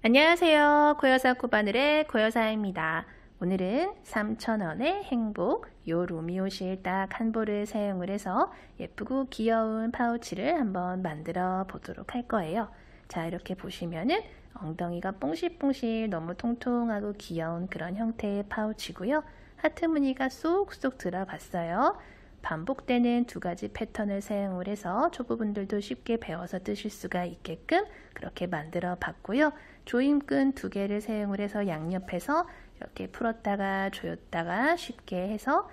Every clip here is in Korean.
안녕하세요. 고여사 코바늘의 고여사입니다. 오늘은 3,000원의 행복 요 로미오실 딱 한 볼을 사용을 해서 예쁘고 귀여운 파우치를 한번 만들어 보도록 할 거예요. 자, 이렇게 보시면은 엉덩이가 뽕실뽕실 너무 통통하고 귀여운 그런 형태의 파우치고요. 하트 무늬가 쏙쏙 들어갔어요. 반복되는 두 가지 패턴을 사용을 해서 초보분들도 쉽게 배워서 뜨실 수가 있게끔 그렇게 만들어 봤고요. 조임끈 두 개를 사용을 해서 양옆에서 이렇게 풀었다가 조였다가 쉽게 해서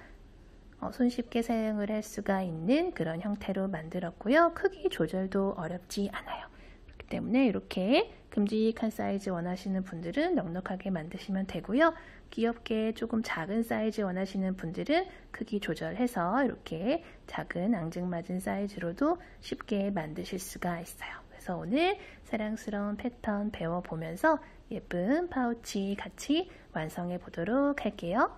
손쉽게 사용을 할 수가 있는 그런 형태로 만들었고요. 크기 조절도 어렵지 않아요. 그렇기 때문에 이렇게 큼직한 사이즈 원하시는 분들은 넉넉하게 만드시면 되고요. 귀엽게 조금 작은 사이즈 원하시는 분들은 크기 조절해서 이렇게 작은 앙증맞은 사이즈로도 쉽게 만드실 수가 있어요. 그래서 오늘 사랑스러운 패턴 배워보면서 예쁜 파우치 같이 완성해 보도록 할게요.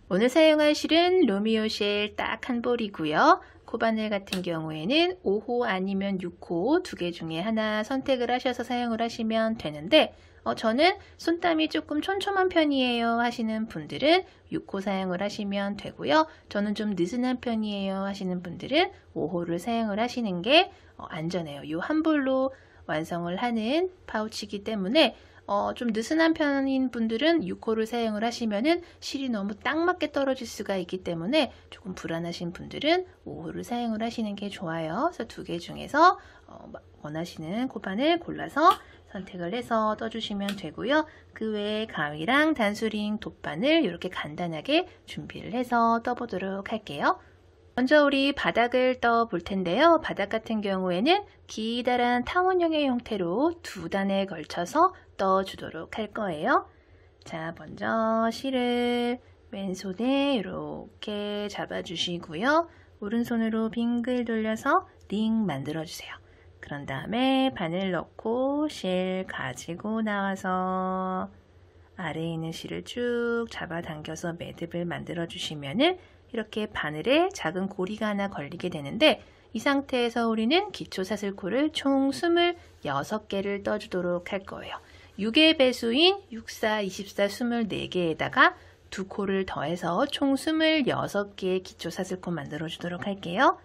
오늘 사용할 실은 로미오실 딱 한 볼이고요. 코바늘 같은 경우에는 5호 아니면 6호 두 개 중에 하나 선택을 하셔서 사용을 하시면 되는데 저는 손땀이 조금 촘촘한 편이에요 하시는 분들은 6호 사용을 하시면 되고요. 저는 좀 느슨한 편이에요 하시는 분들은 5호를 사용을 하시는 게 안전해요. 이 한 볼로 완성을 하는 파우치이기 때문에 좀 느슨한 편인 분들은 6호를 사용을 하시면은 실이 너무 딱 맞게 떨어질 수가 있기 때문에 조금 불안하신 분들은 5호를 사용을 하시는 게 좋아요. 그래서 두 개 중에서 원하시는 코바늘 골라서 선택을 해서 떠주시면 되고요. 그 외에 가위랑 단수링, 돗바늘 이렇게 간단하게 준비를 해서 떠보도록 할게요. 먼저 우리 바닥을 떠 볼 텐데요. 바닥 같은 경우에는 기다란 탕원형의 형태로 두 단에 걸쳐서 떠 주도록 할 거예요. 자, 먼저 실을 왼손에 이렇게 잡아 주시고요. 오른손으로 빙글 돌려서 링 만들어 주세요. 그런 다음에 바늘 넣고 실 가지고 나와서 아래에 있는 실을 쭉 잡아 당겨서 매듭을 만들어 주시면은 이렇게 바늘에 작은 고리가 하나 걸리게 되는데 이 상태에서 우리는 기초 사슬코를 총 26개를 떠주도록 할 거예요. 6의 배수인 6, 4, 24, 24개에다가 두 코를 더해서 총 26개의 기초 사슬코 만들어 주도록 할게요.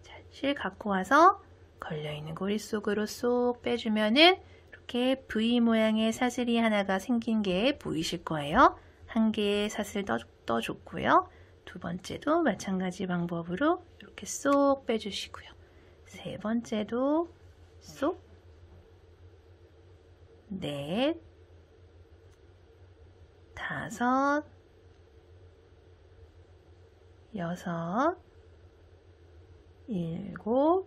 자, 실 갖고 와서 걸려있는 고리 속으로 쏙 빼주면은 이렇게 V 모양의 사슬이 하나가 생긴 게 보이실 거예요. 한 개의 사슬 떠줬고요. 두 번째도 마찬가지 방법으로 이렇게 쏙 빼주시고요. 세 번째도 쏙, 넷, 다섯, 여섯, 일곱,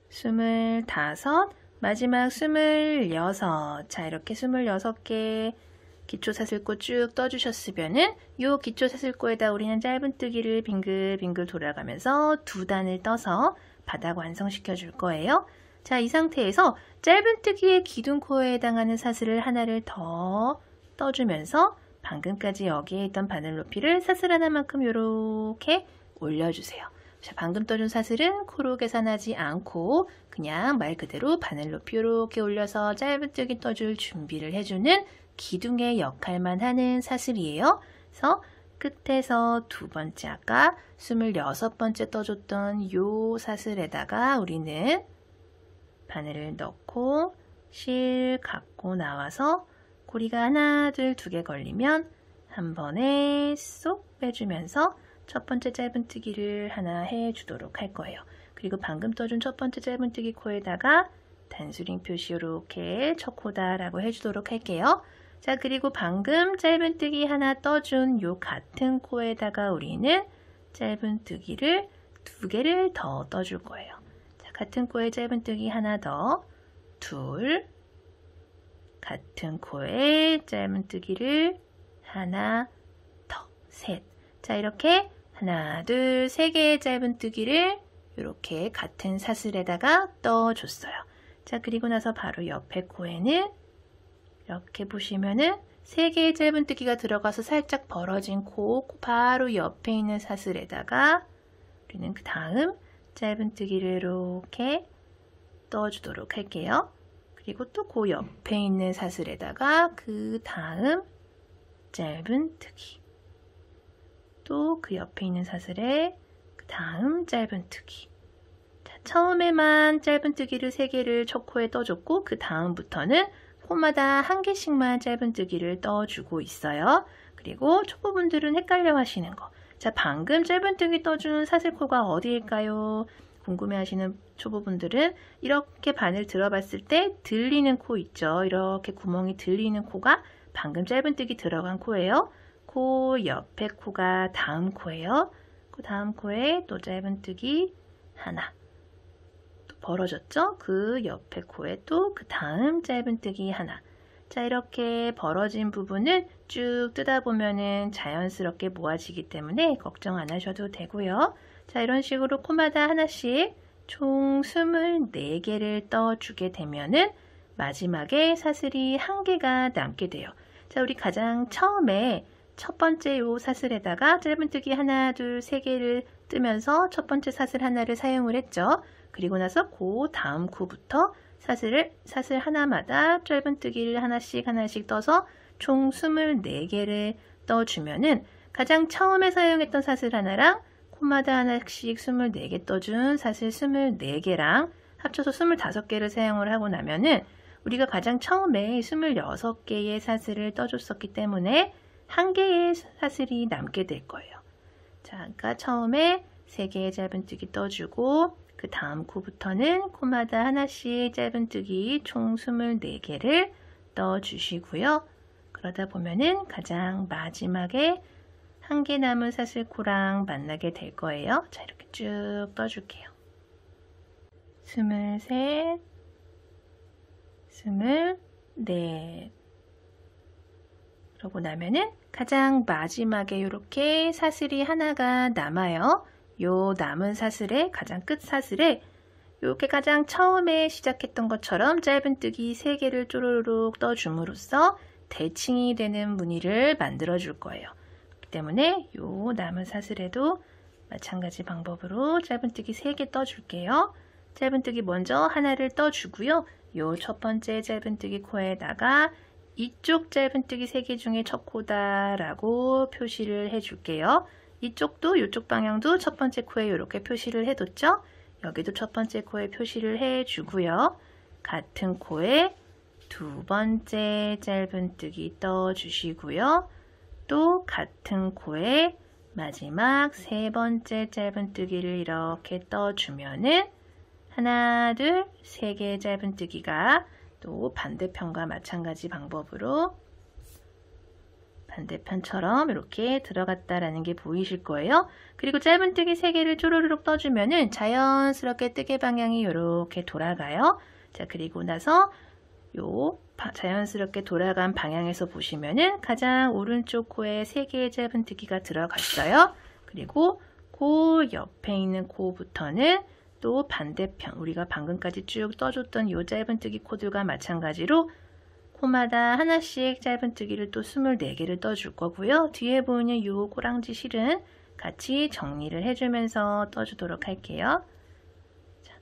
25, 마지막 26. 자, 이렇게 26개 기초 사슬코 쭉 떠주셨으면은 이 기초 사슬코에다 우리는 짧은뜨기를 빙글빙글 돌아가면서 두 단을 떠서 바닥 완성시켜 줄 거예요. 자, 이 상태에서 짧은뜨기의 기둥코에 해당하는 사슬을 하나를 더 떠주면서 방금까지 여기에 있던 바늘 높이를 사슬 하나만큼 이렇게 올려주세요. 자, 방금 떠준 사슬은 코로 계산하지 않고 그냥 말 그대로 바늘 높이 이렇게 올려서 짧은뜨기 떠줄 준비를 해주는 기둥의 역할만 하는 사슬이에요. 그래서 끝에서 두 번째 아까 26번째 떠줬던 요 사슬에다가 우리는 바늘을 넣고 실 갖고 나와서 고리가 하나, 둘, 두 개 걸리면 한 번에 쏙 빼주면서 첫 번째 짧은뜨기를 하나 해주도록 할 거예요. 그리고 방금 떠준 첫 번째 짧은뜨기 코에다가 단수링 표시 이렇게 첫 코다라고 해주도록 할게요. 자, 그리고 방금 짧은뜨기 하나 떠준 요 같은 코에다가 우리는 짧은뜨기를 두 개를 더 떠줄 거예요. 자, 같은 코에 짧은뜨기 하나 더, 둘, 같은 코에 짧은뜨기를 하나 더, 셋. 자, 이렇게 하나, 둘, 세 개의 짧은뜨기를 이렇게 같은 사슬에다가 떠줬어요. 자, 그리고 나서 바로 옆에 코에는 이렇게 보시면은 3개의 짧은뜨기가 들어가서 살짝 벌어진 코 바로 옆에 있는 사슬에다가 우리는 그 다음 짧은뜨기를 이렇게 떠주도록 할게요. 그리고 또 그 옆에 있는 사슬에다가 그 다음 짧은뜨기, 또 그 옆에 있는 사슬에 그 다음 짧은뜨기. 자, 처음에만 짧은뜨기를 3개를 첫 코에 떠줬고 그 다음부터는 코마다 1개씩만 짧은뜨기를 떠주고 있어요. 그리고 초보분들은 헷갈려 하시는 거. 자, 방금 짧은뜨기 떠준 사슬코가 어디일까요? 궁금해하시는 초보분들은 이렇게 바늘 들어봤을 때 들리는 코 있죠. 이렇게 구멍이 들리는 코가 방금 짧은뜨기 들어간 코예요. 코 옆에 코가 다음 코예요. 그 다음 코에 또 짧은뜨기 하나. 또 벌어졌죠? 그 옆에 코에 또 그 다음 짧은뜨기 하나. 자, 이렇게 벌어진 부분은 쭉 뜯어 보면은 자연스럽게 모아지기 때문에 걱정 안 하셔도 되고요. 자, 이런 식으로 코마다 하나씩 총 24개를 떠주게 되면은 마지막에 사슬이 1개가 남게 돼요. 자, 우리 가장 처음에 첫 번째 요 사슬에다가 짧은뜨기 하나, 둘, 3개를 뜨면서 첫 번째 사슬 하나를 사용을 했죠. 그리고 나서 그 다음 코부터 사슬 하나마다 짧은뜨기를 하나씩 떠서 총 24개를 떠주면은 가장 처음에 사용했던 사슬 하나랑 코마다 하나씩 24개 떠준 사슬 24개랑 합쳐서 25개를 사용을 하고 나면은 우리가 가장 처음에 26개의 사슬을 떠줬었기 때문에 1개의 사슬이 남게 될 거예요. 자, 그러니까 처음에 3개의 짧은뜨기 떠주고 그 다음 코부터는 코마다 하나씩 짧은뜨기 총 24개를 떠주시고요. 그러다 보면은 가장 마지막에 1개 남은 사슬코랑 만나게 될 거예요. 자, 이렇게 쭉 떠줄게요. 23, 24. 그러고 나면은 가장 마지막에 이렇게 사슬이 하나가 남아요. 요 남은 사슬에 가장 끝 사슬에 이렇게 가장 처음에 시작했던 것처럼 짧은뜨기 3개를 쪼르륵 떠줌으로써 대칭이 되는 무늬를 만들어 줄 거예요. 그렇기 때문에 요 남은 사슬에도 마찬가지 방법으로 짧은뜨기 3개 떠줄게요. 짧은뜨기 먼저 하나를 떠주고요. 요 첫 번째 짧은뜨기 코에다가 이쪽 짧은뜨기 3개 중에 첫 코다 라고 표시를 해 줄게요. 이쪽도 이쪽 방향도 첫 번째 코에 이렇게 표시를 해뒀죠. 여기도 첫 번째 코에 표시를 해 주고요. 같은 코에 두 번째 짧은뜨기 떠 주시고요. 또 같은 코에 마지막 3번째 짧은뜨기를 이렇게 떠 주면은 하나, 둘, 3개의 짧은뜨기가 또 반대편과 마찬가지 방법으로 반대편처럼 이렇게 들어갔다라는 게 보이실 거예요. 그리고 짧은뜨기 3개를 쪼르륵 떠주면은 자연스럽게 뜨개 방향이 이렇게 돌아가요. 자, 그리고 나서 요 자연스럽게 돌아간 방향에서 보시면은 가장 오른쪽 코에 3개의 짧은뜨기가 들어갔어요. 그리고 그 옆에 있는 코부터는 또 반대편, 우리가 방금까지 쭉 떠줬던 요 짧은뜨기 코들과 마찬가지로 코마다 하나씩 짧은뜨기를 또 24개를 떠줄 거고요. 뒤에 보이는 요 꼬랑지 실은 같이 정리를 해주면서 떠주도록 할게요. 자,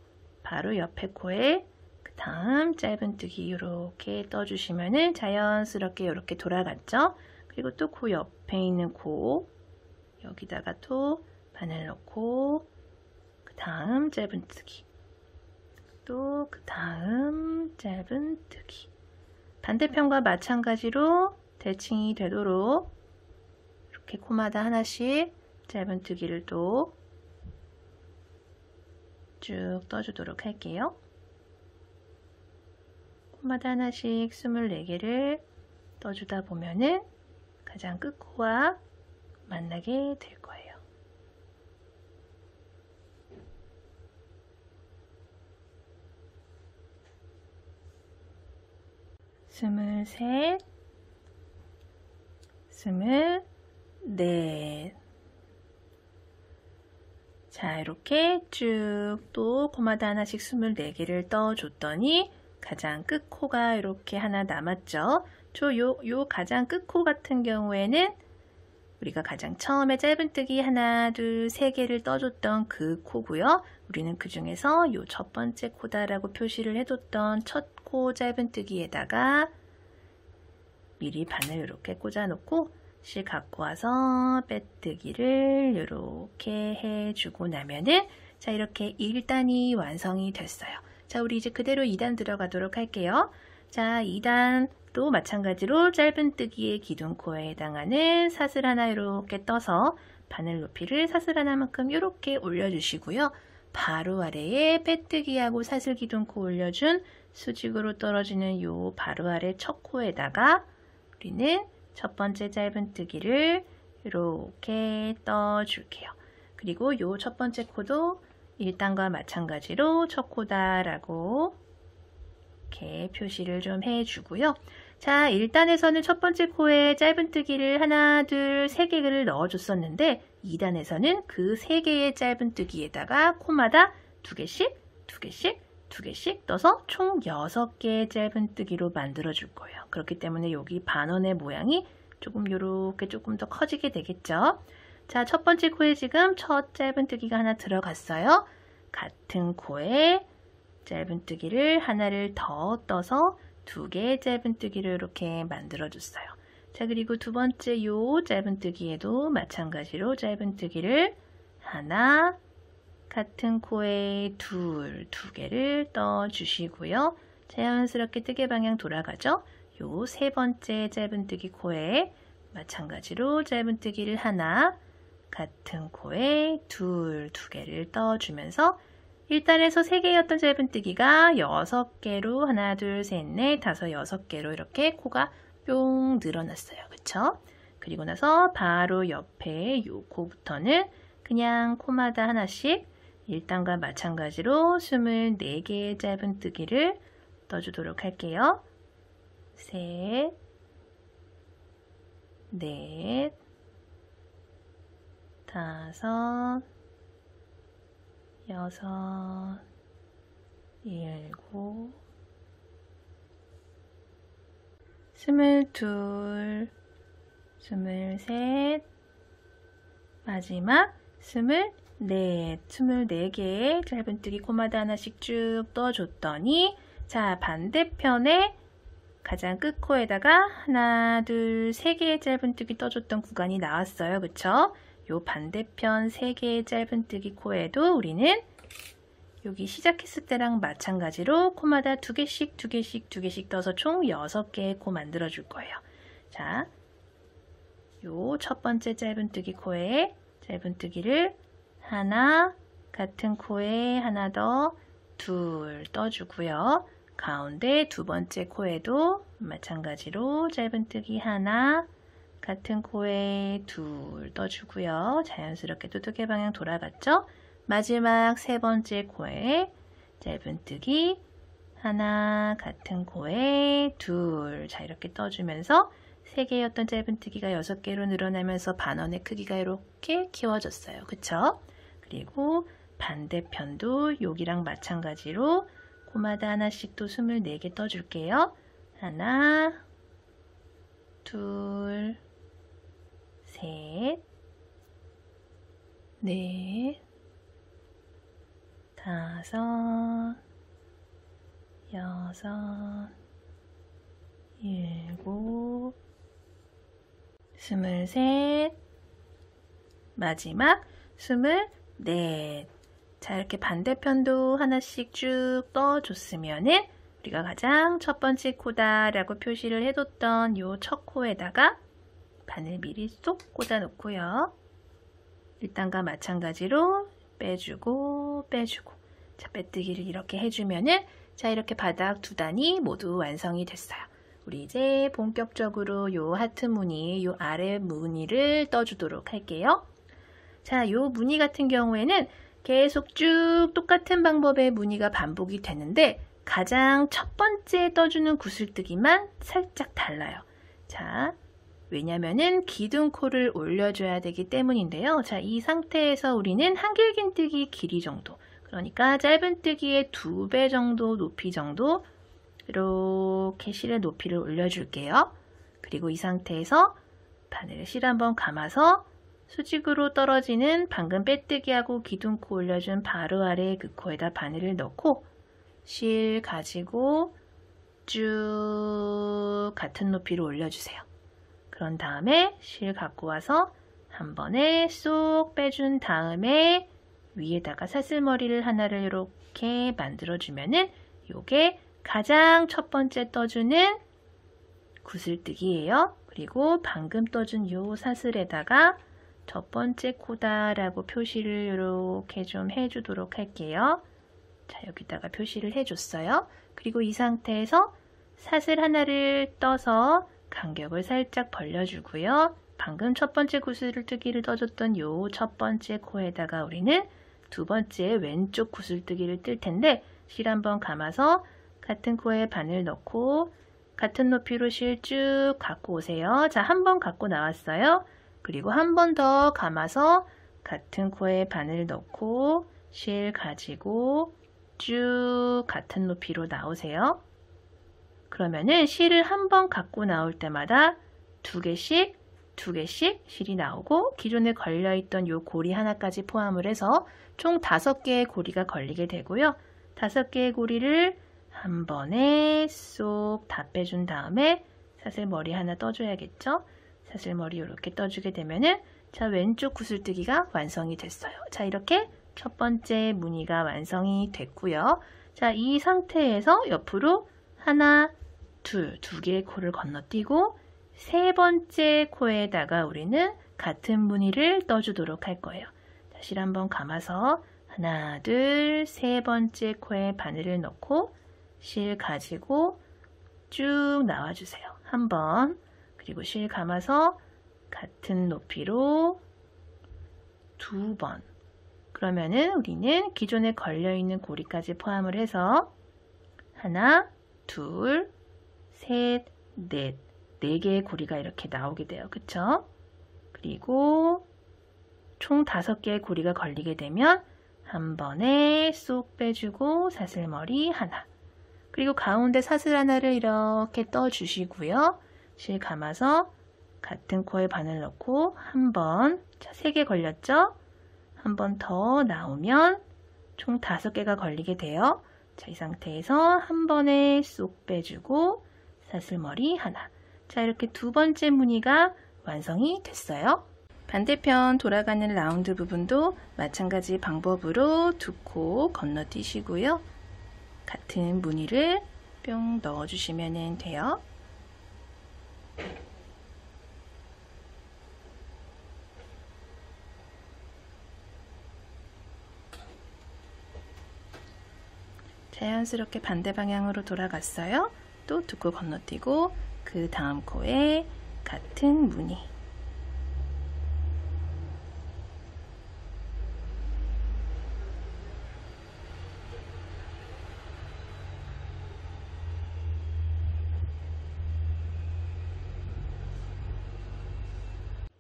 바로 옆에 코에 그 다음 짧은뜨기 이렇게 떠주시면은 자연스럽게 이렇게 돌아갔죠. 그리고 또 그 옆에 있는 코 여기다가 또 바늘 넣고 그 다음 짧은뜨기 또 그 다음 짧은뜨기 반대편과 마찬가지로 대칭이 되도록 이렇게 코마다 하나씩 짧은뜨기를 또 쭉 떠주도록 할게요. 코마다 하나씩 24개를 떠주다 보면은 가장 끝코와 만나게 될 거예요. 스물셋, 24. 자, 이렇게 쭉 또 코마다 하나씩 24개를 떠줬더니 가장 끝 코가 이렇게 하나 남았죠. 요 가장 끝 코 같은 경우에는 우리가 가장 처음에 짧은뜨기 하나, 둘, 세 개를 떠줬던 그 코고요. 우리는 그 중에서 요 첫 번째 코다라고 표시를 해뒀던 첫 코 짧은뜨기에다가 미리 바늘 이렇게 꽂아놓고 실 갖고 와서 빼뜨기를 이렇게 해주고 나면은 자, 이렇게 1단이 완성이 됐어요. 자, 우리 이제 그대로 2단 들어가도록 할게요. 자, 2단도 마찬가지로 짧은뜨기의 기둥코에 해당하는 사슬 하나 이렇게 떠서 바늘 높이를 사슬 하나만큼 이렇게 올려주시고요. 바로 아래에 빼뜨기하고 사슬 기둥코 올려준 수직으로 떨어지는 요 바로 아래 첫 코에다가 우리는 첫 번째 짧은뜨기를 이렇게 떠줄게요. 그리고 요 첫 번째 코도 1단과 마찬가지로 첫 코다라고 이렇게 표시를 좀 해주고요. 자, 1단에서는 첫 번째 코에 짧은뜨기를 하나, 둘, 세 개를 넣어줬었는데 2단에서는 그 세 개의 짧은뜨기에다가 코마다 두 개씩, 두 개씩, 두 개씩 떠서 총 6개의 짧은뜨기로 만들어 줄 거예요. 그렇기 때문에 여기 반원의 모양이 조금 요렇게 조금 더 커지게 되겠죠. 자, 첫 번째 코에 지금 첫 짧은뜨기가 하나 들어갔어요. 같은 코에 짧은뜨기를 하나를 더 떠서 두 개의 짧은뜨기를 이렇게 만들어 줬어요. 자, 그리고 두 번째 요 짧은뜨기에도 마찬가지로 짧은뜨기를 하나, 같은 코에 두 개를 떠 주시고요. 자연스럽게 뜨개 방향 돌아가죠. 요 세 번째 짧은뜨기 코에 마찬가지로 짧은뜨기를 하나, 같은 코에 두 개를 떠주면서 1단에서 3개였던 짧은뜨기가 6개로 하나, 둘, 셋, 넷, 다섯, 6개로 이렇게 코가 뿅 늘어났어요. 그쵸? 그리고 나서 바로 옆에 요 코부터는 그냥 코마다 하나씩 1단과 마찬가지로 24개의 짧은뜨기를 떠주도록 할게요. 셋, 넷, 다섯, 여섯, 일곱, 22, 23, 마지막 24개의 짧은뜨기 코마다 하나씩 쭉 떠줬더니 자, 반대편에 가장 끝코에다가 하나, 둘, 3개의 짧은뜨기 떠줬던 구간이 나왔어요. 그쵸? 요 반대편 3개의 짧은뜨기 코에도 우리는 여기 시작했을 때랑 마찬가지로 코마다 2개씩, 2개씩, 2개씩 떠서 총 6개의 코 만들어 줄 거예요. 자, 요 첫 번째 짧은뜨기 코에 짧은뜨기를 하나, 같은 코에 하나 더, 둘 떠주고요. 가운데 두 번째 코에도 마찬가지로 짧은뜨기 하나, 같은 코에 둘 떠주고요. 자연스럽게 두개 방향 돌아갔죠? 마지막 세 번째 코에 짧은뜨기 하나, 같은 코에 둘. 자, 이렇게 떠주면서 3개였던 짧은뜨기가 6개로 늘어나면서 반원의 크기가 이렇게 키워졌어요. 그쵸? 그리고 반대편도 여기랑 마찬가지로 코마다 하나씩 또 24개 떠줄게요. 하나, 둘, 셋, 넷, 다섯, 여섯, 일곱, 23, 마지막 24. 자, 이렇게 반대편도 하나씩 쭉 떠줬으면은 우리가 가장 첫 번째 코다라고 표시를 해뒀던 요 첫 코에다가 바늘 미리 쏙 꽂아 놓고요. 1단과 마찬가지로 빼주고 빼주고 자, 빼뜨기를 이렇게 해주면은 자, 이렇게 바닥 2단이 모두 완성이 됐어요. 우리 이제 본격적으로 요 하트 무늬, 요 아래 무늬를 떠주도록 할게요. 자, 요 무늬 같은 경우에는 계속 쭉 똑같은 방법의 무늬가 반복이 되는데 가장 첫 번째 떠주는 구슬뜨기만 살짝 달라요. 자, 왜냐면은 기둥코를 올려줘야 되기 때문인데요. 자, 이 상태에서 우리는 한길긴뜨기 길이 정도, 그러니까 짧은뜨기의 2배 정도 높이 정도 이렇게 실의 높이를 올려줄게요. 그리고 이 상태에서 바늘을 실 한번 감아서 수직으로 떨어지는 방금 빼뜨기하고 기둥코 올려준 바로 아래 그 코에다 바늘을 넣고 실 가지고 쭉 같은 높이로 올려주세요. 그런 다음에 실 갖고 와서 한 번에 쏙 빼준 다음에 위에다가 사슬머리를 하나를 이렇게 만들어주면은 요게 가장 첫 번째 떠주는 구슬뜨기예요. 그리고 방금 떠준 요 사슬에다가 첫 번째 코다 라고 표시를 이렇게 좀 해주도록 할게요. 자, 여기다가 표시를 해줬어요. 그리고 이 상태에서 사슬 하나를 떠서 간격을 살짝 벌려주고요. 방금 첫 번째 구슬뜨기를 떠줬던 요 첫 번째 코에다가 우리는 두 번째 왼쪽 구슬뜨기를 뜰 텐데 실 한번 감아서 같은 코에 바늘 넣고 같은 높이로 실 쭉 갖고 오세요. 자, 한 번 갖고 나왔어요. 그리고 한 번 더 감아서 같은 코에 바늘 넣고 실 가지고 쭉 같은 높이로 나오세요. 그러면은 실을 한 번 갖고 나올 때마다 두 개씩 실이 나오고 기존에 걸려있던 요 고리 하나까지 포함을 해서 총 5개의 고리가 걸리게 되고요. 5개의 고리를 한 번에 쏙 다 빼준 다음에 사슬머리 하나 떠줘야겠죠? 사슬머리 이렇게 떠주게 되면은 자, 왼쪽 구슬뜨기가 완성이 됐어요. 자, 이렇게 첫 번째 무늬가 완성이 됐고요. 자, 이 상태에서 옆으로 하나, 두 개의 코를 건너뛰고 세 번째 코에다가 우리는 같은 무늬를 떠주도록 할 거예요. 자, 실 한번 감아서 하나, 둘, 세 번째 코에 바늘을 넣고 실 가지고 쭉 나와주세요. 한 번, 그리고 실 감아서 같은 높이로 두 번. 그러면은 우리는 기존에 걸려있는 고리까지 포함을 해서 하나, 둘, 셋, 넷, 4개의 고리가 이렇게 나오게 돼요. 그쵸? 그리고 총 5개의 고리가 걸리게 되면 한 번에 쏙 빼주고 사슬머리 하나. 그리고 가운데 사슬 하나를 이렇게 떠주시고요. 실 감아서 같은 코에 바늘 넣고 한 번, 자, 3개 걸렸죠? 한 번 더 나오면 총 5개가 걸리게 돼요. 자, 이 상태에서 한 번에 쏙 빼주고 사슬머리 하나. 자, 이렇게 두 번째 무늬가 완성이 됐어요. 반대편 돌아가는 라운드 부분도 마찬가지 방법으로 두 코 건너뛰시고요. 같은 무늬를 뿅 넣어주시면 돼요. 자연스럽게 반대 방향으로 돌아갔어요. 또 두 코 건너뛰고 그 다음 코에 같은 무늬.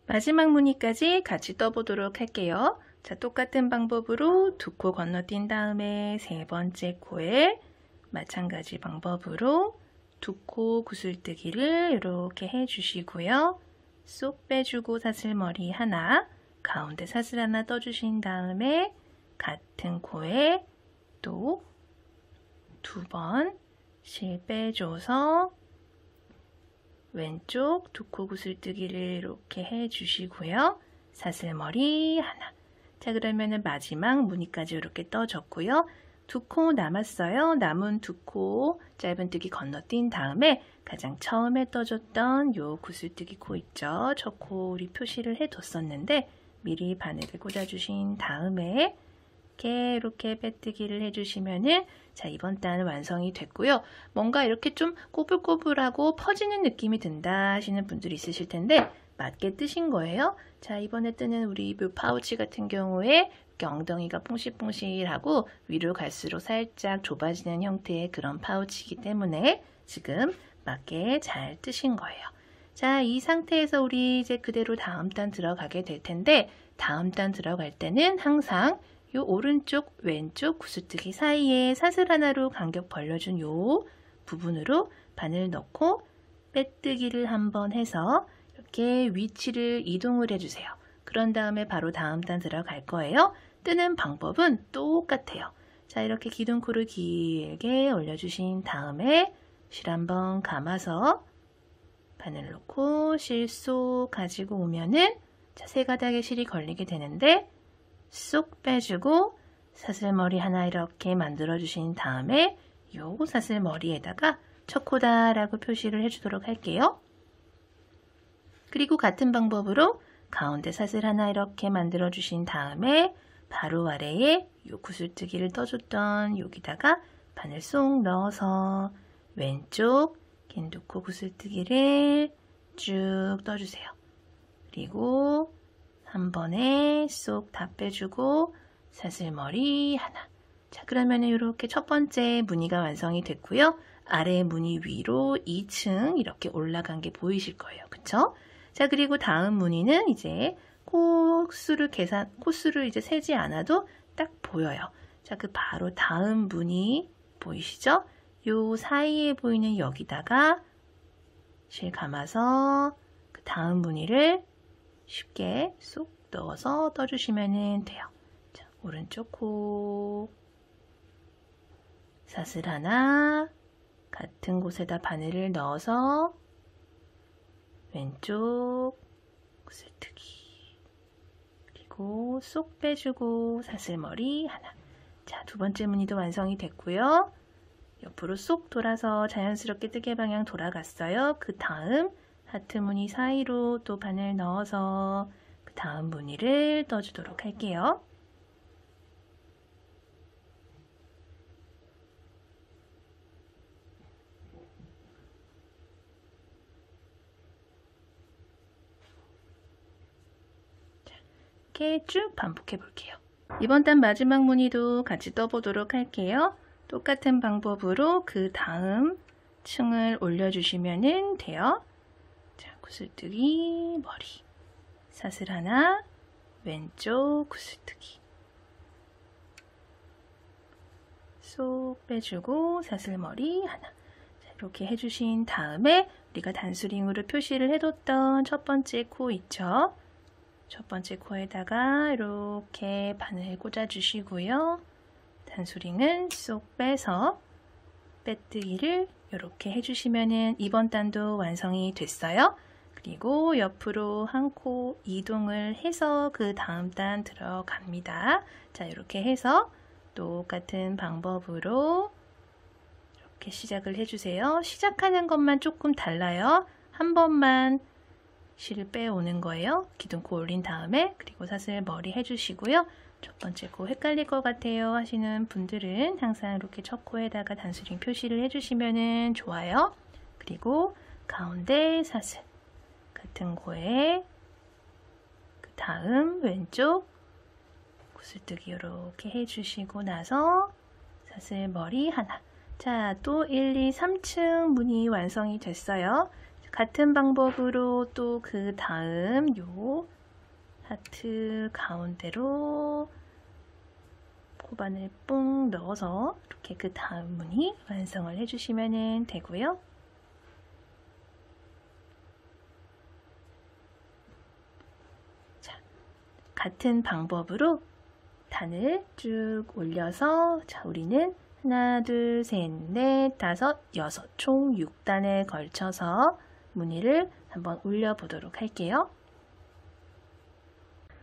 마지막 무늬까지 같이 떠보도록 할게요. 자, 똑같은 방법으로 두 코 건너뛴 다음에 세 번째 코에 마찬가지 방법으로 두 코 구슬뜨기를 이렇게 해주시고요. 쏙 빼주고 사슬머리 하나, 가운데 사슬 하나 떠주신 다음에 같은 코에 또 두 번 실 빼줘서 왼쪽 두 코 구슬뜨기를 이렇게 해주시고요. 사슬머리 하나. 자, 그러면은 마지막 무늬까지 이렇게 떠줬고요. 두 코 남았어요. 남은 두 코 짧은뜨기 건너뛴 다음에 가장 처음에 떠줬던 요 구슬뜨기 코 있죠. 저 코 우리 표시를 해뒀었는데 미리 바늘을 꽂아주신 다음에 이렇게 빼뜨기를 해주시면은 자, 이번 단 완성이 됐고요. 뭔가 이렇게 좀 꼬불꼬불하고 퍼지는 느낌이 든다 하시는 분들이 있으실 텐데 맞게 뜨신 거예요. 자, 이번에 뜨는 우리 묘 파우치 같은 경우에 엉덩이가 뽕실뽕실하고 위로 갈수록 살짝 좁아지는 형태의 그런 파우치이기 때문에 지금 맞게 잘 뜨신 거예요. 자, 이 상태에서 우리 이제 그대로 다음 단 들어가게 될 텐데 다음 단 들어갈 때는 항상 요 오른쪽 왼쪽 구슬뜨기 사이에 사슬 하나로 간격 벌려준 요 부분으로 바늘 넣고 빼뜨기를 한번 해서 이렇게 위치를 이동을 해주세요. 그런 다음에 바로 다음 단 들어갈 거예요. 뜨는 방법은 똑같아요. 자, 이렇게 기둥코를 길게 올려주신 다음에 실 한번 감아서 바늘 놓고 실 쏙 가지고 오면은 자, 세 가닥의 실이 걸리게 되는데 쏙 빼주고 사슬머리 하나 이렇게 만들어 주신 다음에 요 사슬머리에다가 첫 코다라고 표시를 해주도록 할게요. 그리고 같은 방법으로 가운데 사슬 하나 이렇게 만들어 주신 다음에 바로 아래에 요 구슬뜨기를 떠줬던 여기다가 바늘 쏙 넣어서 왼쪽 긴두코 구슬뜨기를 쭉 떠주세요. 그리고 한 번에 쏙 다 빼주고 사슬머리 하나. 자, 그러면 이렇게 첫 번째 무늬가 완성이 됐고요. 아래 무늬 위로 2층 이렇게 올라간 게 보이실 거예요. 그쵸? 자, 그리고 다음 무늬는 이제 코수를 이제 세지 않아도 딱 보여요. 자, 그 바로 다음 무늬 보이시죠? 요 사이에 보이는 여기다가 실 감아서 그 다음 무늬를 쉽게 쏙 넣어서 떠주시면 돼요. 자, 오른쪽 코 사슬 하나 같은 곳에다 바늘을 넣어서 왼쪽 구슬뜨기 그리고 쏙 빼주고 사슬머리 하나. 자, 두 번째 무늬도 완성이 됐고요. 옆으로 쏙 돌아서 자연스럽게 뜨개 방향 돌아갔어요. 그 다음 하트 무늬 사이로 또 바늘 넣어서 그 다음 무늬를 떠주도록 할게요. 이렇게 쭉 반복해 볼게요. 이번 단 마지막 무늬도 같이 떠보도록 할게요. 똑같은 방법으로 그 다음 층을 올려주시면 돼요. 자, 구슬뜨기 머리 사슬 하나 왼쪽 구슬뜨기 쏙 빼주고 사슬머리 하나. 자, 이렇게 해주신 다음에 우리가 단수링으로 표시를 해뒀던 첫 번째 코 있죠? 첫 번째 코에다가 이렇게 바늘 꽂아주시고요. 단수링은 쏙 빼서 빼뜨기를 이렇게 해주시면은 이번 단도 완성이 됐어요. 그리고 옆으로 한 코 이동을 해서 그 다음 단 들어갑니다. 자, 이렇게 해서 똑같은 방법으로 이렇게 시작을 해주세요. 시작하는 것만 조금 달라요. 한 번만 실을 빼오는 거예요. 기둥코 올린 다음에 그리고 사슬 머리 해주시고요. 첫 번째 코 헷갈릴 것 같아요 하시는 분들은 항상 이렇게 첫 코에다가 단수링 표시를 해주시면 좋아요. 그리고 가운데 사슬 같은 코에 그 다음 왼쪽 구슬뜨기 이렇게 해주시고 나서 사슬 머리 하나. 자, 또 1, 2, 3층 무늬 완성이 됐어요. 같은 방법으로 또 그 다음 요 하트 가운데로 코바늘 뿡 넣어서 이렇게 그 다음 무늬 완성을 해주시면 되고요. 자, 같은 방법으로 단을 쭉 올려서 자, 우리는 하나, 둘, 셋, 넷, 다섯, 여섯 총 6단에 걸쳐서 무늬를 한번 올려보도록 할게요.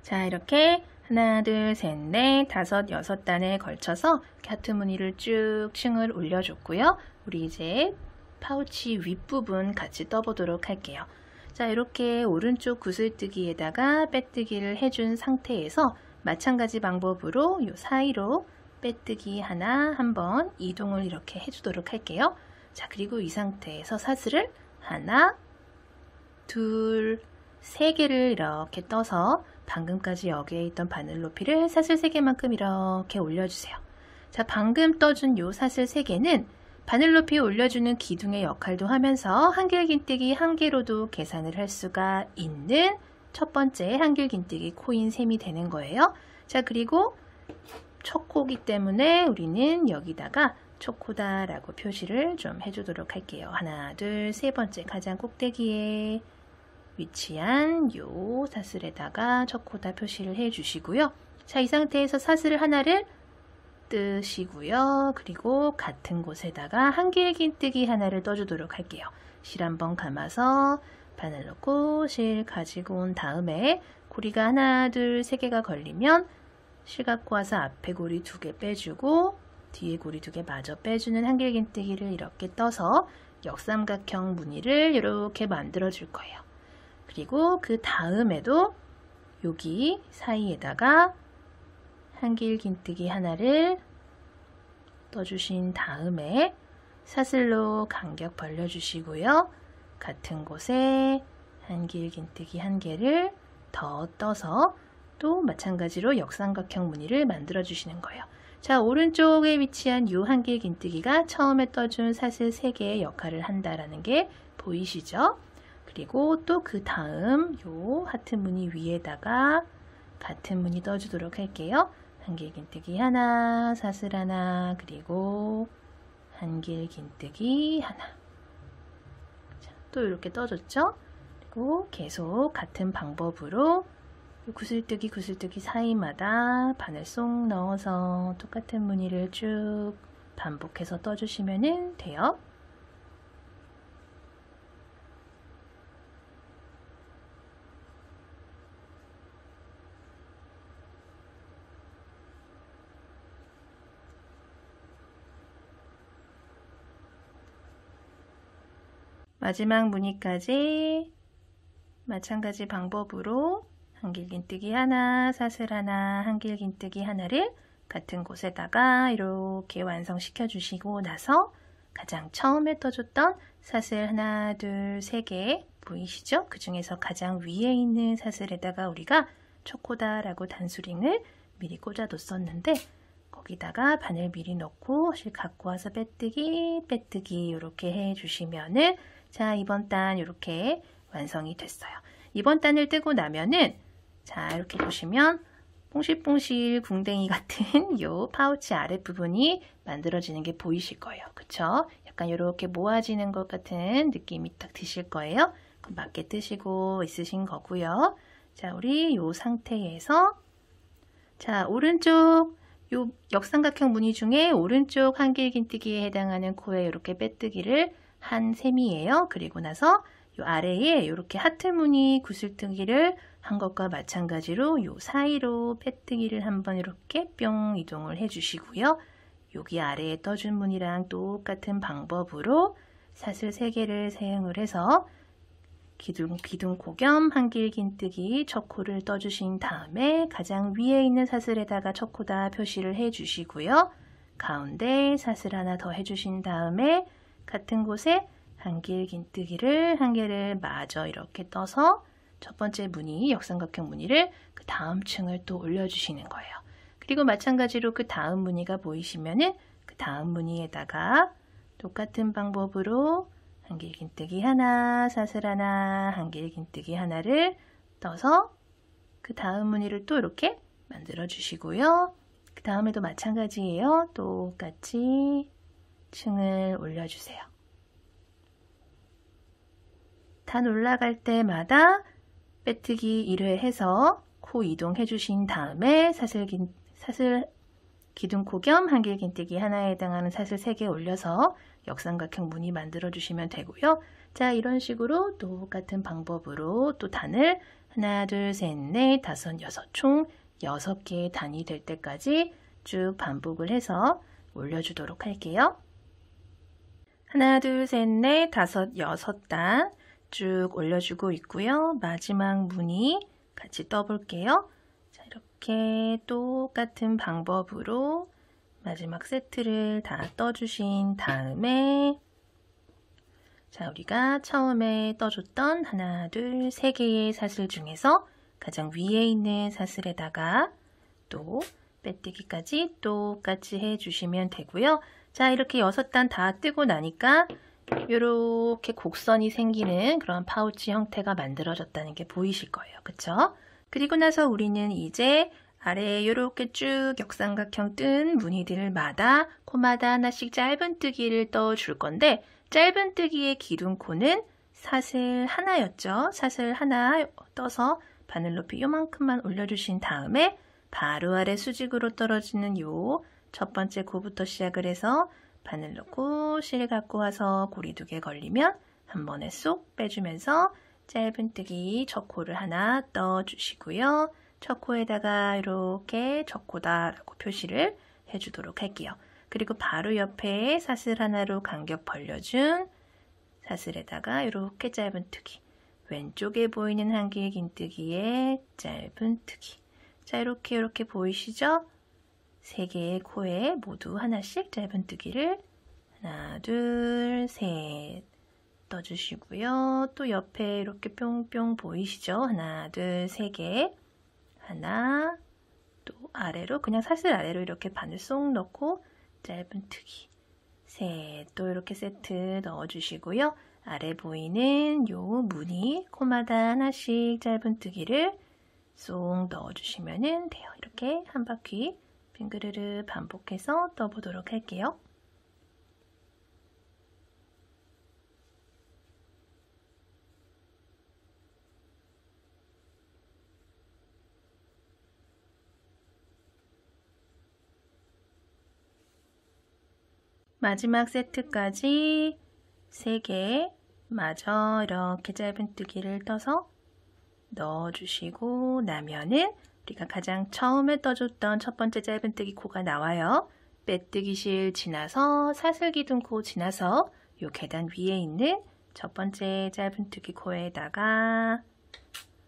자, 이렇게 하나, 둘, 셋, 넷, 다섯, 여섯 단에 걸쳐서 하트 무늬를 쭉 층을 올려줬고요. 우리 이제 파우치 윗부분 같이 떠보도록 할게요. 자, 이렇게 오른쪽 구슬뜨기에다가 빼뜨기를 해준 상태에서 마찬가지 방법으로 이 사이로 빼뜨기 하나 한번 이동을 이렇게 해주도록 할게요. 자, 그리고 이 상태에서 사슬을 하나, 둘, 세 개를 이렇게 떠서 방금까지 여기에 있던 바늘 높이를 사슬 3개만큼 이렇게 올려주세요. 자, 방금 떠준 요 사슬 3개는 바늘 높이 올려주는 기둥의 역할도 하면서 한길긴뜨기 1개로도 계산을 할 수가 있는 첫 번째 한길긴뜨기 코인 셈이 되는 거예요. 자, 그리고 첫 코기 때문에 우리는 여기다가 첫 코다 라고 표시를 좀 해주도록 할게요. 하나, 둘, 세 번째 가장 꼭대기에 위치한 요 사슬에다가 척코다 표시를 해 주시고요. 자, 이 상태에서 사슬 하나를 뜨시고요. 그리고 같은 곳에다가 한길긴뜨기 하나를 떠주도록 할게요. 실 한번 감아서 바늘 넣고 실 가지고 온 다음에 고리가 하나, 둘, 세 개가 걸리면 실 갖고 와서 앞에 고리 2개 빼주고 뒤에 고리 2개 마저 빼주는 한길긴뜨기를 이렇게 떠서 역삼각형 무늬를 이렇게 만들어 줄 거예요. 그리고 그 다음에도 여기 사이에다가 한길긴뜨기 하나를 떠주신 다음에 사슬로 간격 벌려주시고요. 같은 곳에 한길긴뜨기 한 개를 더 떠서 또 마찬가지로 역삼각형 무늬를 만들어 주시는 거예요. 자, 오른쪽에 위치한 이 한길긴뜨기가 처음에 떠준 사슬 3개의 역할을 한다라는 게 보이시죠? 그리고 또 그 다음 요 하트 무늬 위에다가 같은 무늬 떠주도록 할게요. 한길긴뜨기 하나, 사슬 하나, 그리고 한길긴뜨기 하나. 자, 또 이렇게 떠줬죠? 그리고 계속 같은 방법으로 구슬뜨기 구슬뜨기 사이마다 바늘 쏙 넣어서 똑같은 무늬를 쭉 반복해서 떠주시면 돼요. 마지막 무늬까지 마찬가지 방법으로 한길긴뜨기 하나, 사슬 하나, 한길긴뜨기 하나를 같은 곳에다가 이렇게 완성시켜 주시고 나서 가장 처음에 떠줬던 사슬 하나, 둘, 세 개 보이시죠? 그 중에서 가장 위에 있는 사슬에다가 우리가 척코다라고 단수링을 미리 꽂아뒀었는데 거기다가 바늘 미리 넣고 실 갖고 와서 빼뜨기, 빼뜨기 이렇게 해주시면은 자, 이번 단 이렇게 완성이 됐어요. 이번 단을 뜨고 나면은 자, 이렇게 보시면 뽕실뽕실 궁뎅이 같은 요 파우치 아랫부분이 만들어지는 게 보이실 거예요. 그쵸? 약간 이렇게 모아지는 것 같은 느낌이 딱 드실 거예요. 그럼 맞게 뜨시고 있으신 거고요. 자, 우리 요 상태에서 자, 오른쪽 요 역삼각형 무늬 중에 오른쪽 한길긴뜨기에 해당하는 코에 이렇게 빼뜨기를 한 셈이에요. 그리고 나서 요 아래에 이렇게 하트 무늬 구슬뜨기를 한 것과 마찬가지로 요 사이로 빼뜨기를 한번 이렇게 뿅 이동을 해주시고요. 여기 아래에 떠준 무늬랑 똑같은 방법으로 사슬 3개를 사용을 해서 기둥코 겸 한길긴뜨기 척코를 떠주신 다음에 가장 위에 있는 사슬에다가 척코다 표시를 해주시고요. 가운데 사슬 하나 더 해주신 다음에 같은 곳에 한길긴뜨기를 한 개를 마저 이렇게 떠서 첫 번째 무늬, 역삼각형 무늬를 그 다음 층을 또 올려주시는 거예요. 그리고 마찬가지로 그 다음 무늬가 보이시면은 그 다음 무늬에다가 똑같은 방법으로 한길긴뜨기 하나, 사슬 하나, 한길긴뜨기 하나를 떠서 그 다음 무늬를 또 이렇게 만들어 주시고요. 그 다음에도 마찬가지예요. 똑같이 층을 올려주세요. 단 올라갈 때마다 빼뜨기 1회 해서 코 이동해 주신 다음에 사슬 기둥코 겸 한길긴뜨기 하나에 해당하는 사슬 3개 올려서 역삼각형 무늬 만들어 주시면 되고요. 자, 이런 식으로 똑같은 방법으로 또 단을 하나, 둘, 셋, 넷, 다섯, 여섯 총 6개의 단이 될 때까지 쭉 반복을 해서 올려주도록 할게요. 하나, 둘, 셋, 넷, 다섯, 6단 쭉 올려주고 있고요. 마지막 무늬 같이 떠볼게요. 자, 이렇게 똑같은 방법으로 마지막 세트를 다 떠주신 다음에 자, 우리가 처음에 떠줬던 하나, 둘, 3개의 사슬 중에서 가장 위에 있는 사슬에다가 또 빼뜨기까지 똑같이 해주시면 되고요. 자, 이렇게 6단 다 뜨고 나니까 이렇게 곡선이 생기는 그런 파우치 형태가 만들어졌다는 게 보이실 거예요. 그쵸? 그리고 나서 우리는 이제 아래에 이렇게 쭉 역삼각형 뜬 무늬들마다 코마다 하나씩 짧은 뜨기를 떠줄 건데 짧은 뜨기의 기둥코는 사슬 하나였죠. 사슬 하나 떠서 바늘 높이 요만큼만 올려주신 다음에 바로 아래 수직으로 떨어지는 요 첫 번째 코부터 시작을 해서 바늘 넣고 실 갖고 와서 고리 2개 걸리면 한 번에 쏙 빼주면서 짧은뜨기 첫 코를 하나 떠주시고요. 첫 코에다가 이렇게 첫 코다 라고 표시를 해주도록 할게요. 그리고 바로 옆에 사슬 하나로 간격 벌려준 사슬에다가 이렇게 짧은뜨기, 왼쪽에 보이는 한길 긴뜨기에 짧은뜨기. 자, 이렇게 보이시죠? 3개의 코에 모두 하나씩 짧은뜨기를 하나, 둘, 셋 떠주시고요. 또 옆에 이렇게 뿅뿅 보이시죠? 하나, 둘, 3개. 하나, 또 아래로 그냥 사슬 아래로 이렇게 바늘 쏙 넣고 짧은뜨기. 셋, 또 이렇게 세트 넣어주시고요. 아래 보이는 요 무늬 코마다 하나씩 짧은뜨기를 쏙 넣어주시면 돼요. 이렇게 한 바퀴 빙그르르 반복해서 떠보도록 할게요. 마지막 세트까지 3개 마저 이렇게 짧은뜨기를 떠서 넣어주시고 나면은 우리가 가장 처음에 떠줬던 첫 번째 짧은뜨기 코가 나와요. 빼뜨기 실 지나서 사슬기둥 코 지나서 요 계단 위에 있는 첫 번째 짧은뜨기 코에다가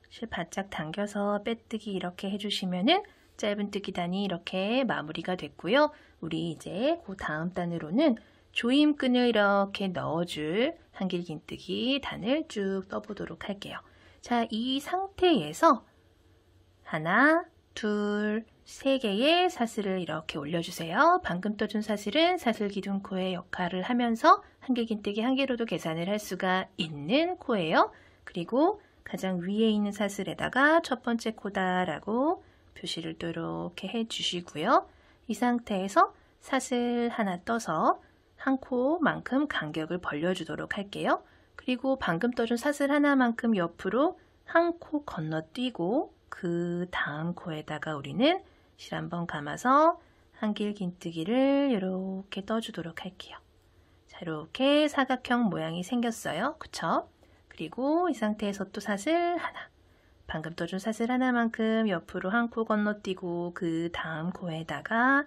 실 바짝 당겨서 빼뜨기 이렇게 해주시면은 짧은뜨기 단이 이렇게 마무리가 됐고요. 우리 이제 그 다음 단으로는 조임끈을 이렇게 넣어줄 한길 긴뜨기 단을 쭉 떠보도록 할게요. 자, 이 상태에서 하나, 둘, 3개의 사슬을 이렇게 올려주세요. 방금 떠준 사슬은 사슬 기둥코의 역할을 하면서 한길 긴뜨기 한 개로도 계산을 할 수가 있는 코예요. 그리고 가장 위에 있는 사슬에다가 첫 번째 코다라고 표시를 또 이렇게 해주시고요. 이 상태에서 사슬 하나 떠서 한 코만큼 간격을 벌려주도록 할게요. 그리고 방금 떠준 사슬 하나만큼 옆으로 한 코 건너뛰고 그 다음 코에다가 우리는 실 한번 감아서 한길 긴뜨기를 이렇게 떠주도록 할게요. 자, 이렇게 사각형 모양이 생겼어요. 그쵸? 그리고 이 상태에서 또 사슬 하나. 방금 떠준 사슬 하나만큼 옆으로 한 코 건너뛰고 그 다음 코에다가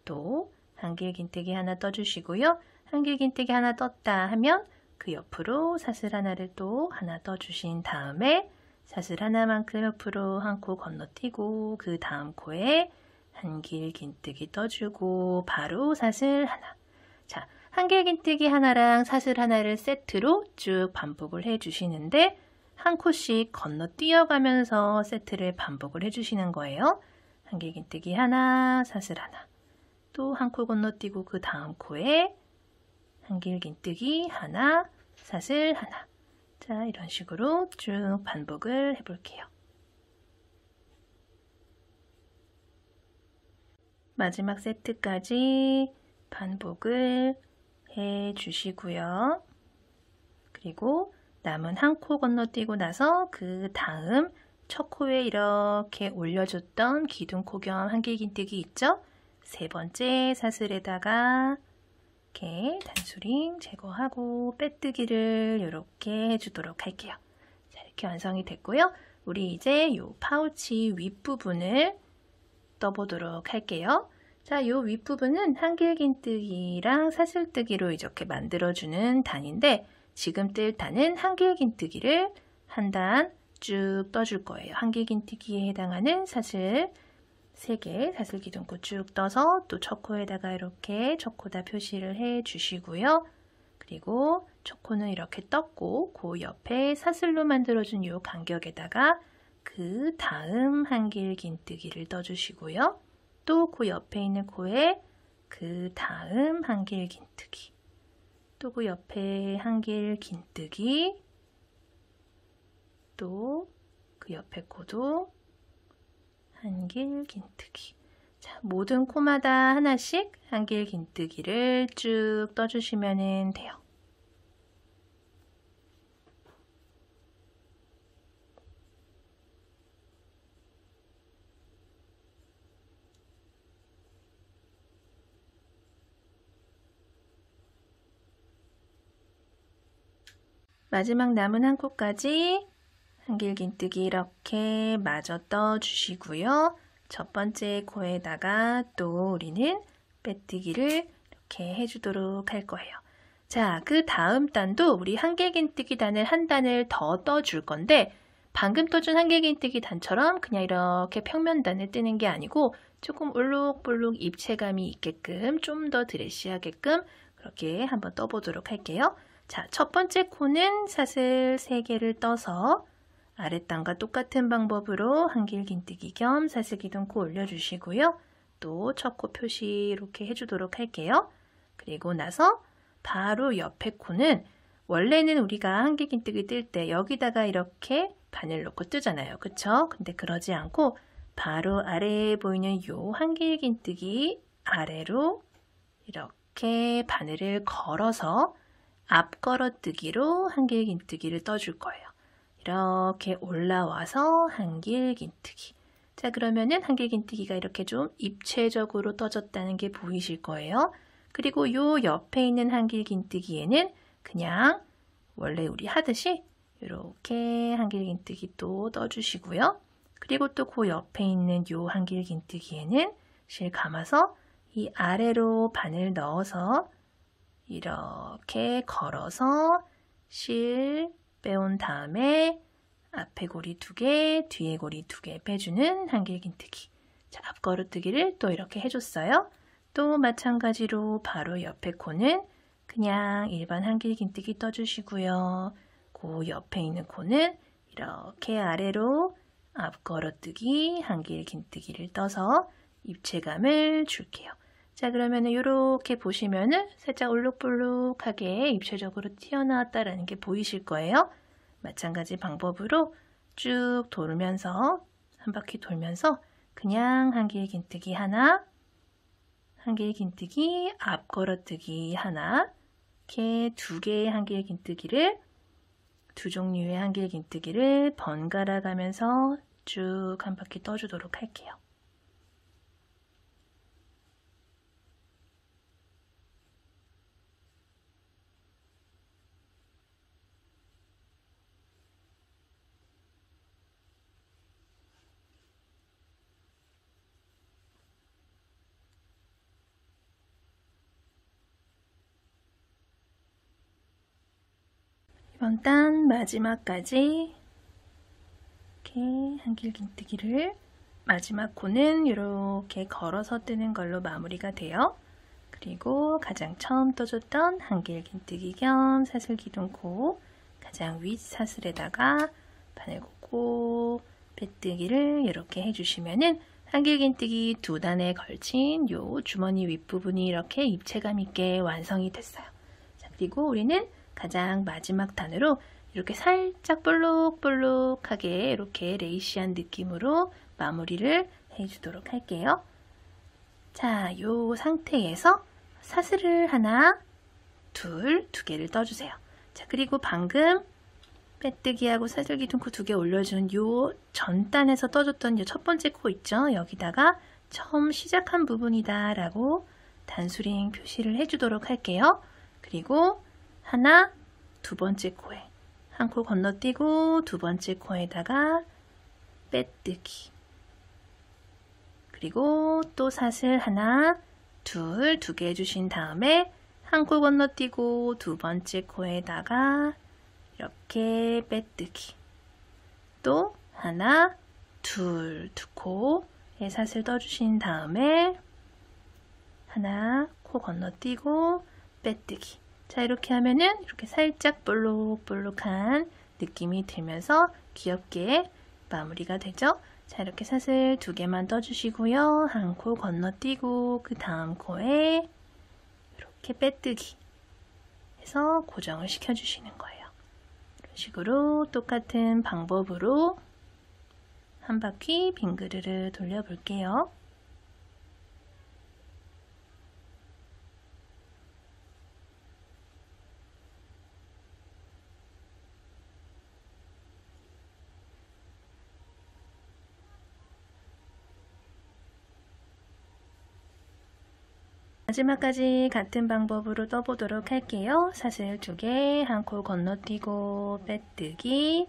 또 한길 긴뜨기 하나 떠주시고요. 한길 긴뜨기 하나 떴다 하면 그 옆으로 사슬 하나를 또 하나 떠주신 다음에 사슬 하나만큼 옆으로 한 코 건너뛰고 그 다음 코에 한길 긴뜨기 떠주고 바로 사슬 하나. 자, 한길 긴뜨기 하나랑 사슬 하나를 세트로 쭉 반복을 해주시는데 한 코씩 건너뛰어가면서 세트를 반복을 해주시는 거예요. 한길 긴뜨기 하나, 사슬 하나. 또 한 코 건너뛰고 그 다음 코에 한길 긴뜨기 하나, 사슬 하나. 자, 이런 식으로 쭉 반복을 해볼게요. 마지막 세트까지 반복을 해주시고요. 그리고 남은 한 코 건너뛰고 나서 그 다음 첫 코에 이렇게 올려줬던 기둥코 겸 한길 긴뜨기 있죠? 3번째 사슬에다가 이렇게 단수링 제거하고 빼뜨기를 이렇게 해주도록 할게요. 자, 이렇게 완성이 됐고요. 우리 이제 이 파우치 윗부분을 떠보도록 할게요. 자, 이 윗부분은 한길 긴뜨기랑 사슬뜨기로 이렇게 만들어주는 단인데 지금 뜰 단은 한길 긴뜨기를 한 단 쭉 떠줄 거예요. 한길 긴뜨기에 해당하는 사슬 3개 사슬 기둥코 쭉 떠서 또 첫 코에다가 이렇게 첫 코다 표시를 해 주시고요. 그리고 첫 코는 이렇게 떴고 그 옆에 사슬로 만들어준 이 간격에다가 그 다음 한길 긴뜨기를 떠주시고요. 또 그 옆에 있는 코에 그 다음 한길 긴뜨기 또 그 옆에 한길 긴뜨기 또 그 옆에 코도 한길 긴뜨기. 자, 모든 코마다 하나씩 한길 긴뜨기를 쭉 떠주시면 돼요. 마지막 남은 한 코까지 한길긴뜨기 이렇게 마저 떠주시고요. 첫 번째 코에다가 또 우리는 빼뜨기를 이렇게 해주도록 할 거예요. 자, 그 다음 단도 우리 한길긴뜨기 단을 한 단을 더 떠줄 건데 방금 떠준 한길긴뜨기 단처럼 그냥 이렇게 평면단을 뜨는 게 아니고 조금 울룩불룩 입체감이 있게끔 좀 더 드레시하게끔 그렇게 한번 떠보도록 할게요. 자, 첫 번째 코는 사슬 3개를 떠서 아랫단과 똑같은 방법으로 한길긴뜨기 겸 사슬기둥 코 올려주시고요. 또 첫 코 표시 이렇게 해주도록 할게요. 그리고 나서 바로 옆에 코는 원래는 우리가 한길긴뜨기 뜰 때 여기다가 이렇게 바늘 놓고 뜨잖아요. 그쵸? 근데 그러지 않고 바로 아래에 보이는 요 한길긴뜨기 아래로 이렇게 바늘을 걸어서 앞걸어뜨기로 한길긴뜨기를 떠줄 거예요. 이렇게 올라와서 한길긴뜨기. 자, 그러면은 한길긴뜨기가 이렇게 좀 입체적으로 떠졌다는 게 보이실 거예요. 그리고 요 옆에 있는 한길긴뜨기에는 그냥 원래 우리 하듯이 이렇게 한길긴뜨기 또 떠주시고요. 그리고 또 그 옆에 있는 요 한길긴뜨기에는 실 감아서 이 아래로 바늘 넣어서 이렇게 걸어서 실 빼온 다음에 앞에 고리 2개, 뒤에 고리 2개 빼주는 한길긴뜨기. 자, 앞걸어뜨기를 또 이렇게 해줬어요. 또 마찬가지로 바로 옆에 코는 그냥 일반 한길긴뜨기 떠주시고요. 그 옆에 있는 코는 이렇게 아래로 앞걸어뜨기, 한길긴뜨기를 떠서 입체감을 줄게요. 자, 그러면은 이렇게 보시면은 살짝 울룩불룩하게 입체적으로 튀어나왔다라는 게 보이실 거예요. 마찬가지 방법으로 쭉 돌면서 한 바퀴 돌면서 그냥 한길긴뜨기 하나, 한길긴뜨기, 앞걸어뜨기 하나, 이렇게 2개의 한길긴뜨기를 두 종류의 한길긴뜨기를 번갈아 가면서 쭉 한 바퀴 떠주도록 할게요. 이번 단 마지막까지 이렇게 한길긴뜨기를 마지막 코는 이렇게 걸어서 뜨는 걸로 마무리가 돼요. 그리고 가장 처음 떠줬던 한길긴뜨기 겸 사슬기둥 코 가장 윗 사슬에다가 바늘 꽂고 빼뜨기를 이렇게 해주시면은 한길긴뜨기 2단에 걸친 요 주머니 윗부분이 이렇게 입체감 있게 완성이 됐어요. 자, 그리고 우리는 가장 마지막 단으로 이렇게 살짝 볼록볼록하게 이렇게 레이시한 느낌으로 마무리를 해주도록 할게요. 자, 이 상태에서 사슬을 하나, 둘, 2개를 떠주세요. 자, 그리고 방금 빼뜨기하고 사슬기둥 코 2개 올려준 요 전단에서 떠줬던 요 첫 번째 코 있죠? 여기다가 처음 시작한 부분이다 라고 단수링 표시를 해주도록 할게요. 그리고 하나, 2번째 코에 한 코 건너뛰고 2번째 코에다가 빼뜨기. 그리고 또 사슬 하나, 둘, 2개 해주신 다음에 한 코 건너뛰고 2번째 코에다가 이렇게 빼뜨기. 또 하나, 둘, 2코에 사슬 떠주신 다음에 하나, 코 건너뛰고 빼뜨기. 자, 이렇게 하면은 이렇게 살짝 볼록볼록한 느낌이 들면서 귀엽게 마무리가 되죠. 자, 이렇게 사슬 2개만 떠주시고요. 한 코 건너뛰고 그 다음 코에 이렇게 빼뜨기 해서 고정을 시켜주시는 거예요. 이런 식으로 똑같은 방법으로 한 바퀴 빙그르르 돌려볼게요. 마지막까지 같은 방법으로 떠보도록 할게요. 사슬 2개, 한 코 건너뛰고 빼뜨기,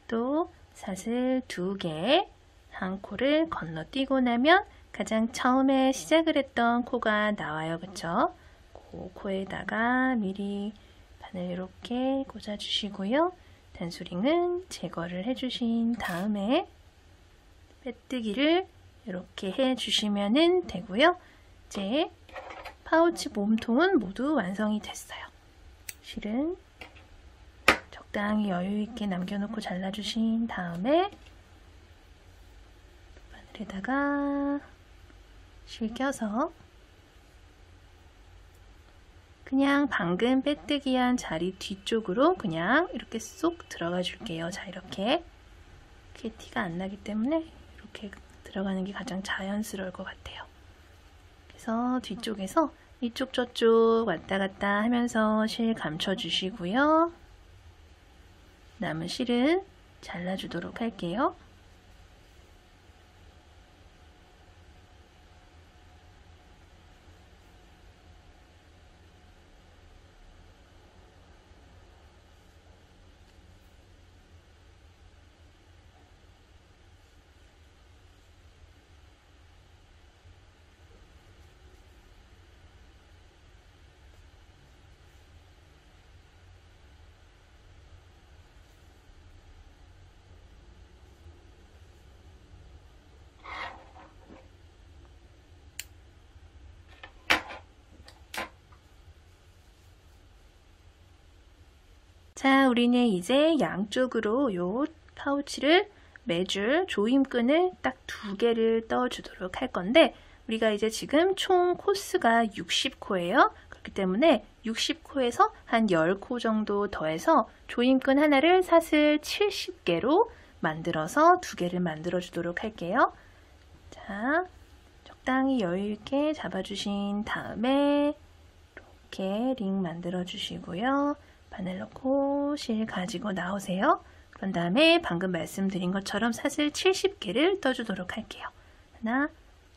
또 사슬 2개, 한 코를 건너뛰고 나면 가장 처음에 시작을 했던 코가 나와요. 그쵸? 그 코에다가 미리 바늘 이렇게 꽂아주시고요. 단수링은 제거를 해주신 다음에 빼뜨기를 이렇게 해주시면 되고요. 이제 파우치 몸통은 모두 완성이 됐어요. 실은 적당히 여유있게 남겨놓고 잘라주신 다음에 바늘에다가 실 껴서 그냥 방금 빼뜨기한 자리 뒤쪽으로 그냥 이렇게 쏙 들어가 줄게요. 자, 이렇게 티가 안 나기 때문에 이렇게 들어가는 게 가장 자연스러울 것 같아요. 그래서 뒤쪽에서 이쪽 저쪽 왔다 갔다 하면서 실 감춰주시고요. 남은 실은 잘라주도록 할게요. 자, 우리는 이제 양쪽으로 요 파우치를 매줄 조임끈을 딱 2개를 떠주도록 할 건데, 우리가 이제 지금 총 코스가 60코예요. 그렇기 때문에 60코에서 한 10코 정도 더해서 조임끈 하나를 사슬 70개로 만들어서 2개를 만들어 주도록 할게요. 자, 적당히 여유있게 잡아주신 다음에 이렇게 링 만들어 주시고요. 바늘 넣고 실 가지고 나오세요. 그런 다음에 방금 말씀드린 것처럼 사슬 70개를 떠주도록 할게요. 하나,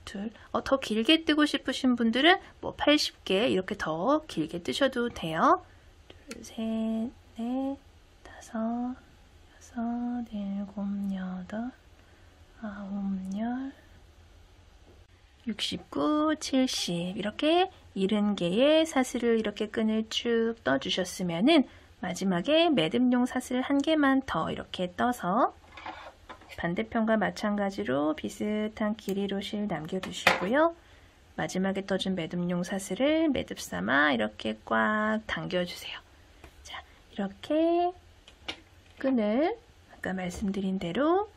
둘, 더 길게 뜨고 싶으신 분들은 뭐 80개 이렇게 더 길게 뜨셔도 돼요. 둘, 셋, 넷, 다섯, 여섯, 일곱, 여덟, 아홉, 열, 69, 70 이렇게 70개의 사슬을 이렇게 끈을 쭉 떠주셨으면은 마지막에 매듭용 사슬 1개만 더 이렇게 떠서 반대편과 마찬가지로 비슷한 길이로 실 남겨두시고요. 마지막에 떠준 매듭용 사슬을 매듭 삼아 이렇게 꽉 당겨주세요. 자, 이렇게 끈을 아까 말씀드린 대로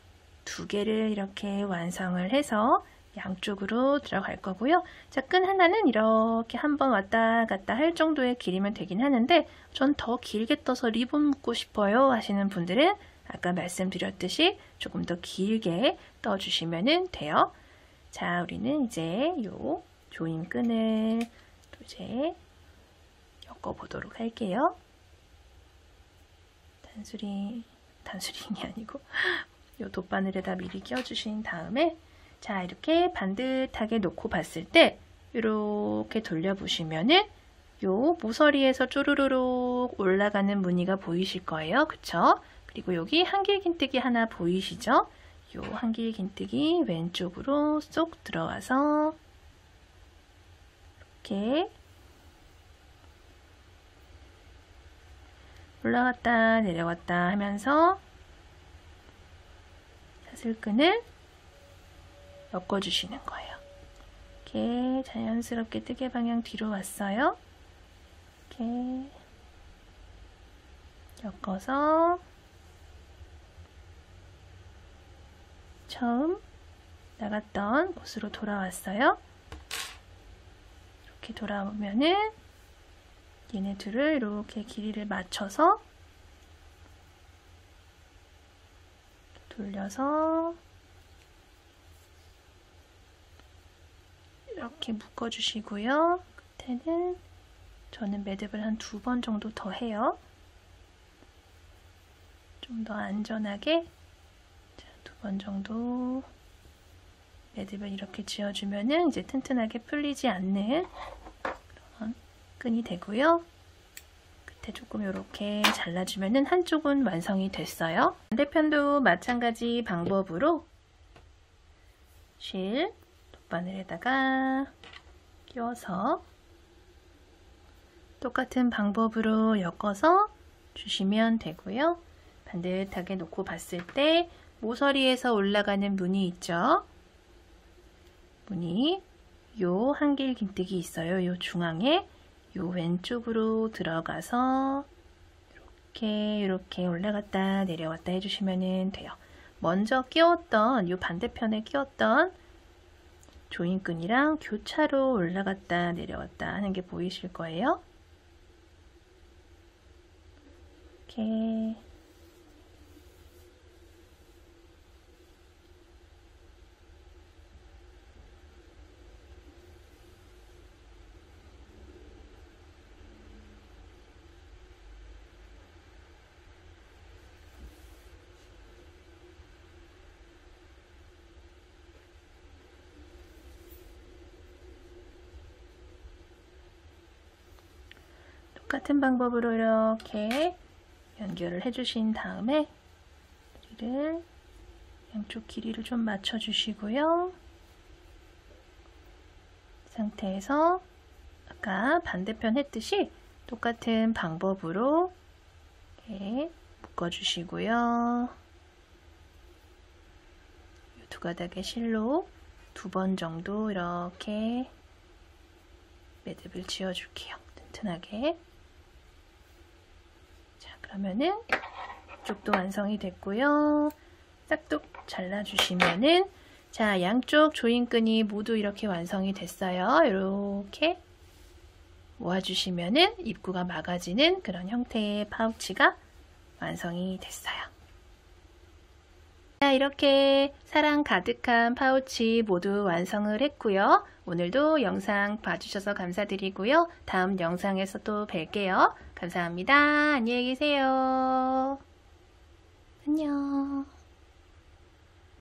2개를 이렇게 완성을 해서 양쪽으로 들어갈 거고요. 자, 끈 하나는 이렇게 한번 왔다 갔다 할 정도의 길이면 되긴 하는데 전 더 길게 떠서 리본 묶고 싶어요 하시는 분들은 아까 말씀드렸듯이 조금 더 길게 떠주시면 돼요. 자, 우리는 이제 요 조임끈을 또 이제 엮어보도록 할게요. 단수링이 아니고 요 돗바늘에다 미리 껴주신 다음에 자, 이렇게 반듯하게 놓고 봤을 때 이렇게 돌려보시면은 요 모서리에서 쪼르르륵 올라가는 무늬가 보이실 거예요. 그쵸? 그리고 여기 한길긴뜨기 하나 보이시죠? 요 한길긴뜨기 왼쪽으로 쏙 들어와서 이렇게 올라갔다 내려갔다 하면서 사슬끈을 엮어주시는 거예요. 이렇게 자연스럽게 뜨개 방향 뒤로 왔어요. 이렇게 엮어서 처음 나갔던 곳으로 돌아왔어요. 이렇게 돌아오면은 얘네 둘을 이렇게 길이를 맞춰서 돌려서 이렇게 묶어주시고요. 끝에는 저는 매듭을 한 2번 정도 더 해요. 좀 더 안전하게 2번 정도 매듭을 이렇게 지어주면은 이제 튼튼하게 풀리지 않는 끈이 되고요. 끝에 조금 이렇게 잘라주면은 한쪽은 완성이 됐어요. 반대편도 마찬가지 방법으로 실 돗바늘에다가 끼워서 똑같은 방법으로 엮어서 주시면 되고요. 반듯하게 놓고 봤을 때 모서리에서 올라가는 무늬 있죠? 무늬 요 한길 긴뜨기 있어요. 요 중앙에 요 왼쪽으로 들어가서 이렇게 올라갔다 내려왔다 해주시면 돼요. 먼저 끼웠던 요 반대편에 끼웠던 조인끈이랑 교차로 올라갔다 내려왔다 하는 게 보이실 거예요. 이렇게 똑같은 방법으로 이렇게 연결을 해주신 다음에 양쪽 길이를 좀 맞춰 주시고요. 이 상태에서 아까 반대편 했듯이 똑같은 방법으로 이렇게 묶어 주시고요. 이 두 가닥의 실로 2번 정도 이렇게 매듭을 지어 줄게요. 튼튼하게. 자, 그러면은 이쪽도 완성이 됐고요. 싹둑 잘라주시면은 자, 양쪽 조인끈이 모두 이렇게 완성이 됐어요. 이렇게 모아주시면은 입구가 막아지는 그런 형태의 파우치가 완성이 됐어요. 자, 이렇게 사랑 가득한 파우치 모두 완성을 했고요. 오늘도 영상 봐주셔서 감사드리고요. 다음 영상에서 또 뵐게요. 감사합니다. 안녕히 계세요. 안녕.